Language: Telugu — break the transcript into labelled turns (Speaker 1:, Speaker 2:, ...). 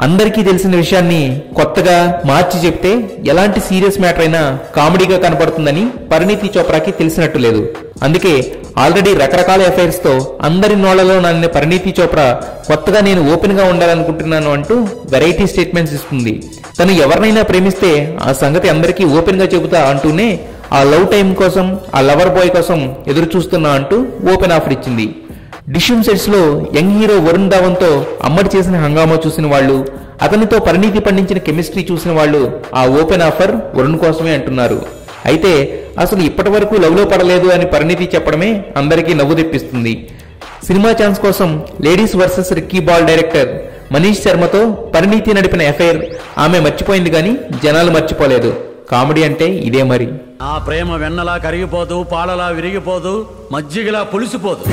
Speaker 1: అందరికీ తెలిసిన విషయాన్ని కొత్తగా మార్చి చెప్తే ఎలాంటి సీరియస్ మ్యాటర్ అయినా కామెడీగా కనపడుతుందని పరిణీతి చోప్రాకి తెలిసినట్టు లేదు. అందుకే ఆల్రెడీ రకరకాల అఫైర్స్ తో అందరి నోళ్లలో నానిన పరిణీతి చోప్రా కొత్తగా నేను ఓపెన్ గా ఉండాలనుకుంటున్నాను అంటూ వెరైటీ స్టేట్మెంట్స్ ఇస్తుంది. తను ఎవరినైనా ప్రేమిస్తే ఆ సంగతి అందరికీ ఓపెన్ గా చెబుతా అంటూనే ఆ లవ్ టైం కోసం, ఆ లవర్ బాయ్ కోసం ఎదురు చూస్తున్నా అంటూ ఓపెన్ ఆఫర్ ఇచ్చింది. డిష్యూమ్ సెట్స్ లో యంగ్ హీరో వరుణ్ ధావన్ తో అమ్మడి చేసిన హంగామా చూసిన వాళ్ళు, అతనితో పరిణీతి పండించిన కెమిస్ట్రీ చూసిన వాళ్ళు ఆ ఓపెన్ ఆఫర్ వరుణ్ కోసమే అంటున్నారు. అయితే అసలు ఇప్పటి వరకు లవ్ లో పడలేదు అని పరిణీతి చెప్పడమే అందరికీ నవ్వు తెప్పిస్తుంది. సినిమా ఛాన్స్ కోసం ladies versus Ricky Bahl director Manish శర్మతో పరిణీతి నడిపిన అఫైర్ ఆమె మర్చిపోయింది కానీ జనాలు మర్చిపోలేదు. కామెడీ అంటే ఇదే మరి.
Speaker 2: ఆ ప్రేమ వెన్నలా కరిగిపోదు, పాలలా విరిగిపోదు, మజ్జిగలా పులిసిపోదు.